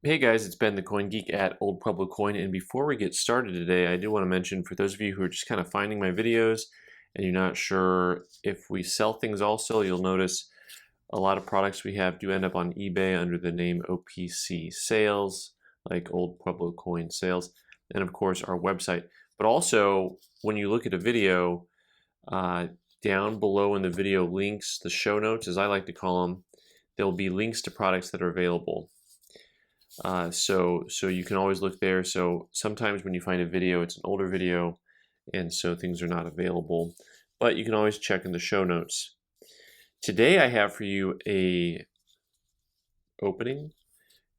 Hey guys, it's Ben the Coin Geek at Old Pueblo Coin, and before we get started today, I do want to mention for those of you who are just kind of finding my videos and you're not sure if we sell things also, you'll notice a lot of products we have do end up on eBay under the name OPC Sales, like Old Pueblo Coin Sales, and of course our website. But also, when you look at a video, down below in the video links, the show notes as I like to call them, there'll be links to products that are available. So you can always look there. So sometimes when you find a video, it's an older video, and so things are not available. But you can always check in the show notes. Today I have for you a opening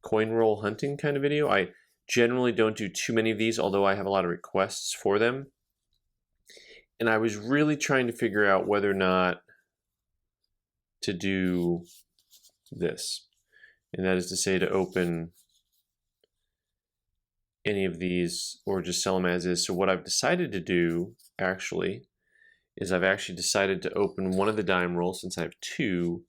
coin roll hunting kind of video. I generally don't do too many of these, although I have a lot of requests for them. And I was really trying to figure out whether or not to do this. And that is to say, to open any of these or just sell them as is. So what I've decided to do actually is I've actually decided to open one of the dime rolls, since I have two,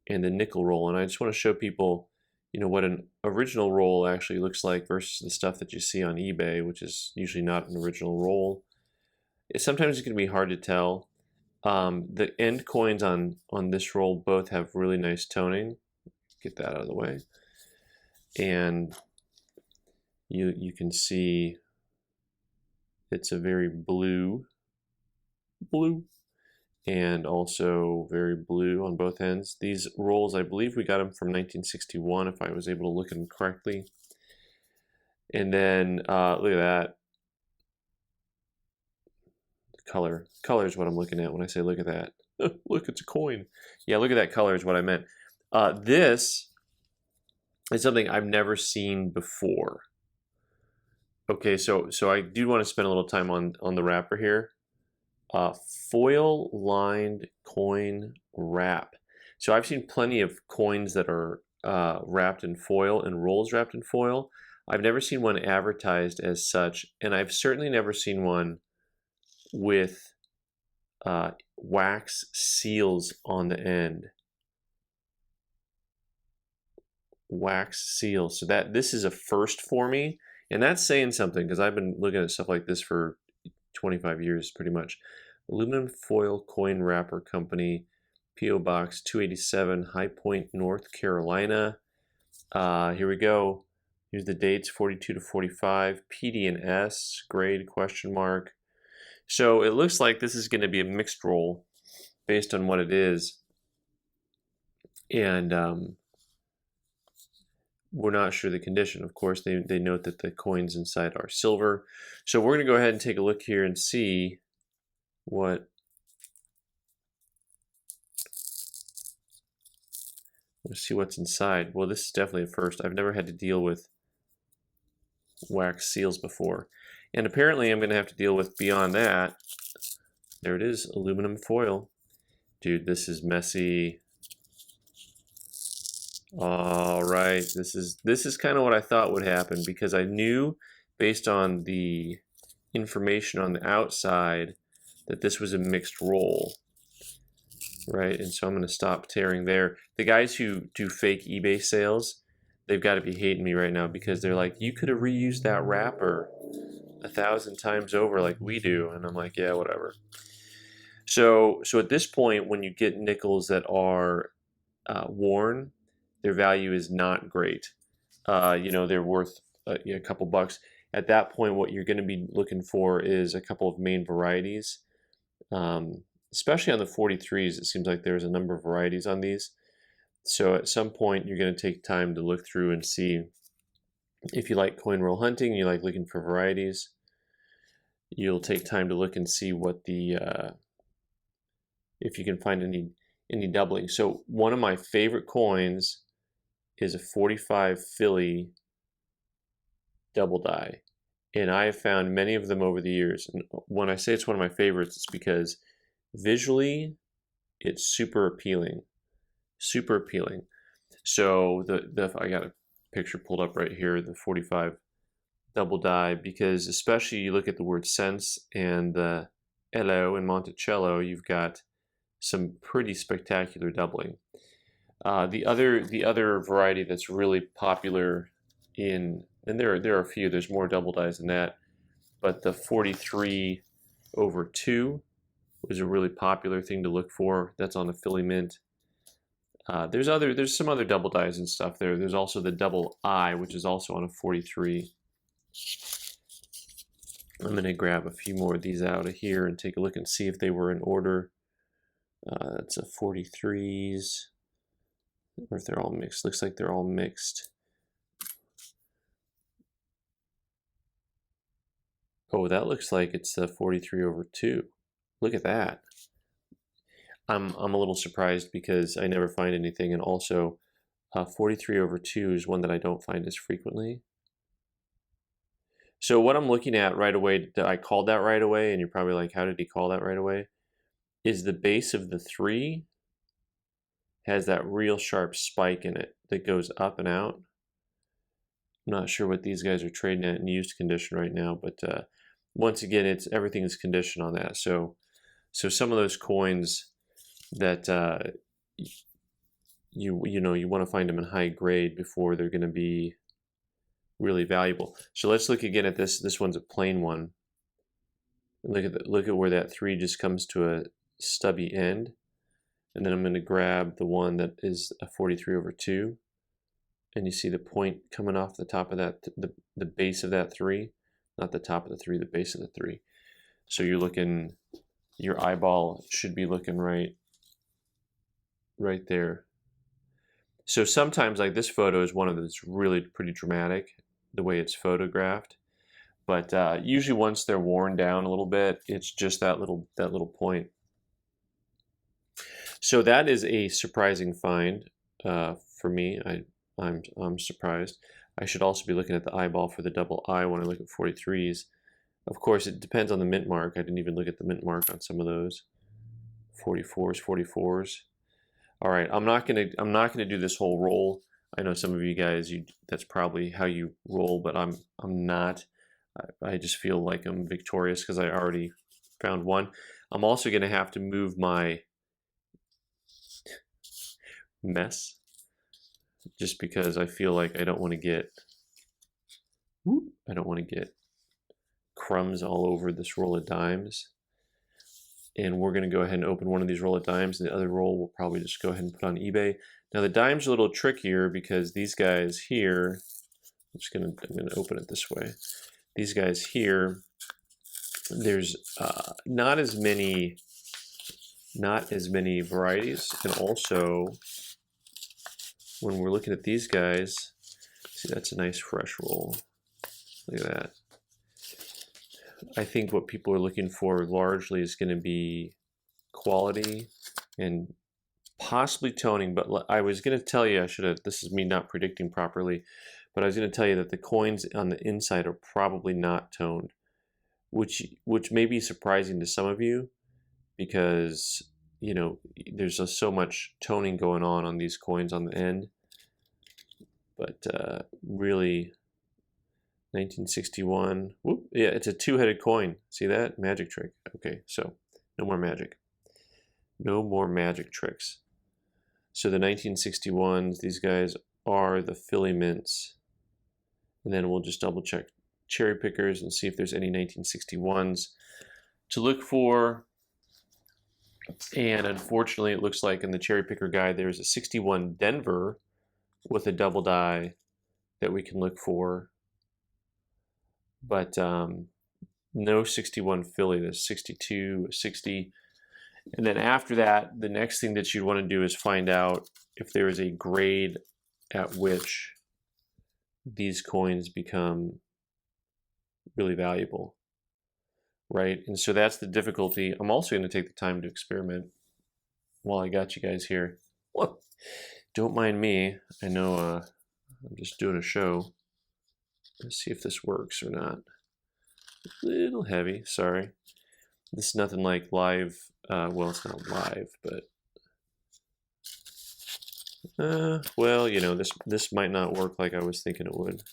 and the nickel roll. And I just want to show people, you know, what an original roll actually looks like versus the stuff that you see on eBay, which is usually not an original roll. Sometimes it can be hard to tell. The end coins on this roll both have really nice toning. Get that out of the way. And you can see it's a very blue, and also very blue on both ends. These rolls, I believe we got them from 1961, if I was able to look at them correctly. And then look at that. Color is what I'm looking at when I say look at that. Look, it's a coin. Yeah, look at that color is what I meant. This is something I've never seen before. Okay, so I do want to spend a little time on the wrapper here. Foil lined coin wrap. So I've seen plenty of coins that are wrapped in foil and rolls wrapped in foil. I've never seen one advertised as such, and I've certainly never seen one with wax seals on the end. Wax seals. So this is a first for me. And that's saying something, because I've been looking at stuff like this for 25 years, pretty much. Aluminum Foil Coin Wrapper Company, P.O. Box 287, High Point, North Carolina. Here we go. Here's the dates, 42 to 45. PD&S, grade, question mark. So it looks like this is going to be a mixed roll based on what it is. And we're not sure the condition. Of course, they note that the coins inside are silver. So we're going to go ahead and take a look here and see what's inside. Well, this is definitely a first. I've never had to deal with wax seals before. And apparently I'm going to have to deal with, beyond that, there it is, aluminum foil. Dude, this is messy. All right, this is kind of what I thought would happen, because I knew based on the information on the outside that this was a mixed roll, right? And so I'm going to stop tearing there. The guys who do fake eBay sales, they've got to be hating me right now, because they're like, you could have reused that wrapper 1,000 times over like we do. And I'm like, yeah, whatever. So at this point, when you get nickels that are worn, their value is not great. You know, they're worth a couple bucks. At that point, what you're going to be looking for is a couple of main varieties, especially on the 43s. It seems like there's a number of varieties on these. So at some point, you're going to take time to look through and see if you like coin roll hunting, you like looking for varieties. You'll take time to look and see what the if you can find any doubling. So one of my favorite coins is a 45 Philly double die, and I have found many of them over the years. And when I say it's one of my favorites, it's because visually it's super appealing. So I got a picture pulled up right here, the 45 double die, because especially you look at the word sense and the Elo and Monticello, you've got some pretty spectacular doubling. The other variety that's really popular and there are a few, there's more double dies than that, but the 43/2 was a really popular thing to look for. That's on a Philly Mint. There's some other double dies and stuff there. There's also the double I, which is also on a 43. I'm going to grab a few more of these out of here and take a look and see if they were in order. It's a 43s, or if they're all mixed. Looks like they're all mixed. Oh, that looks like it's the 43/2. Look at that. I'm a little surprised because I never find anything, and also 43/2 is one that I don't find as frequently. So what I'm looking at right away, I called that right away, and you're probably like, how did he call that right away? Is the base of the 3 has that real sharp spike in it that goes up and out. I'm not sure what these guys are trading at in used condition right now, but once again, everything is conditioned on that. So some of those coins that you want to find them in high grade before they're going to be really valuable. So let's look again at this. This one's a plain one. Look at where that 3 just comes to a stubby end, and then I'm going to grab the one that is a 43/2, and you see the point coming off the top of that, the base of that 3, not the top of the 3, the base of the 3. So you're looking, your eyeball should be looking right there. So sometimes, like this photo is one of those really pretty dramatic, the way it's photographed. But usually once they're worn down a little bit, it's just that little point. So that is a surprising find for me. I'm surprised. I should also be looking at the eyeball for the double I when I look at 43s. Of course, it depends on the mint mark. I didn't even look at the mint mark on some of those 44s. All right, I'm not gonna do this whole roll. I know some of you guys, that's probably how you roll, but I'm not. I just feel like I'm victorious because I already found one. I'm also gonna have to move my mess just because I feel like I don't want to get crumbs all over this roll of dimes. And we're going to go ahead and open one of these roll of dimes, and the other roll we'll probably just go ahead and put on eBay. Now the dimes are a little trickier because these guys here, I'm going to open it this way. These guys here, there's not as many varieties, and also when we're looking at these guys, see, that's a nice fresh roll. Look at that. I think what people are looking for largely is going to be quality and possibly toning, but I was going to tell you, this is me not predicting properly, but I was going to tell you that the coins on the inside are probably not toned, which may be surprising to some of you because, you know, there's just so much toning going on these coins on the end. But really, 1961, whoop, yeah, it's a two-headed coin. See that? Magic trick. Okay, so no more magic. No more magic tricks. So the 1961s, these guys are the Philly Mints. And then we'll just double check cherry pickers and see if there's any 1961s to look for. And unfortunately, it looks like in the cherry picker guide, there's a 61 Denver with a double die that we can look for. But no 61 Philly. There's 62, 60. And then after that, the next thing that you'd want to do is find out if there is a grade at which these coins become really valuable, right? And so that's the difficulty. I'm also going to take the time to experiment while I got you guys here. Well, don't mind me. I know I'm just doing a show. Let's see if this works or not. A little heavy, sorry. This is nothing like live. Well, it's not live, but well, you know, this might not work like I was thinking it would.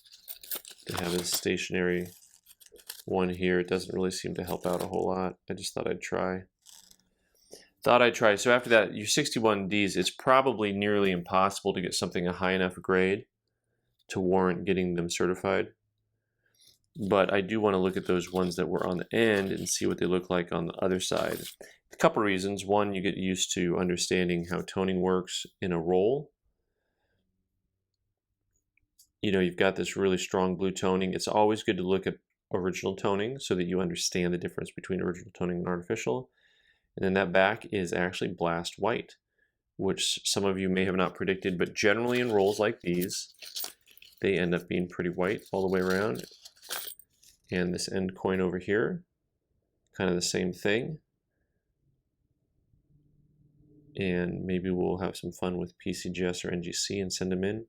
To have a stationary one here, it doesn't really seem to help out a whole lot. I just thought I'd try. So after that, your 61Ds, it's probably nearly impossible to get something a high enough grade to warrant getting them certified. But I do want to look at those ones that were on the end and see what they look like on the other side. A couple reasons. One, you get used to understanding how toning works in a roll. You know, you've got this really strong blue toning. It's always good to look at original toning so that you understand the difference between original toning and artificial. And then that back is actually blast white, which some of you may have not predicted, but generally in rolls like these, they end up being pretty white all the way around. And this end coin over here, kind of the same thing. And maybe we'll have some fun with PCGS or NGC and send them in.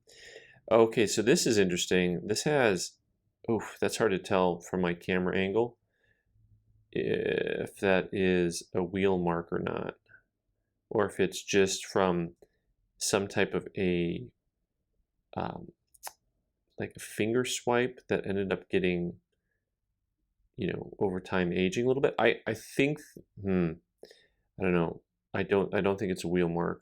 Okay, so this is interesting. This has, oof, that's hard to tell from my camera angle if that is a wheel mark or not, or if it's just from some type of a like a finger swipe that ended up getting, you know, over time aging a little bit. I think, I don't know. I don't think it's a wheel mark.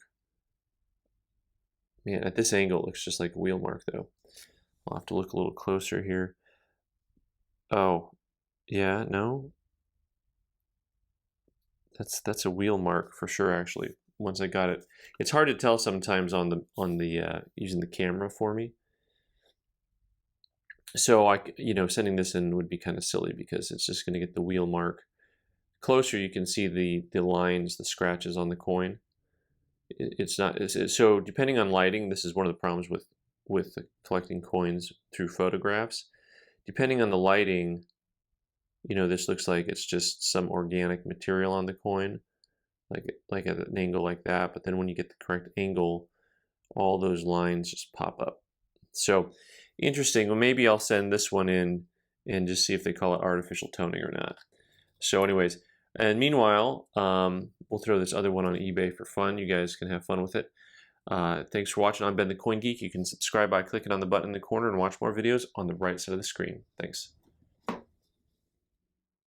Man, at this angle, it looks just like a wheel mark, though. I'll have to look a little closer here. Oh, yeah, no. That's a wheel mark for sure, actually. Once I got it, it's hard to tell sometimes on the using the camera for me. So you know, sending this in would be kind of silly because it's just going to get the wheel mark. Closer, you can see the lines, the scratches on the coin. It's not so. Depending on lighting, this is one of the problems with collecting coins through photographs. Depending on the lighting, you know, this looks like it's just some organic material on the coin, like at an angle like that. But then when you get the correct angle, all those lines just pop up. So interesting. Well, maybe I'll send this one in and just see if they call it artificial toning or not. So anyways, and meanwhile, we'll throw this other one on eBay for fun. You guys can have fun with it. Thanks for watching. I'm Ben the Coin Geek. You can subscribe by clicking on the button in the corner and watch more videos on the right side of the screen. Thanks.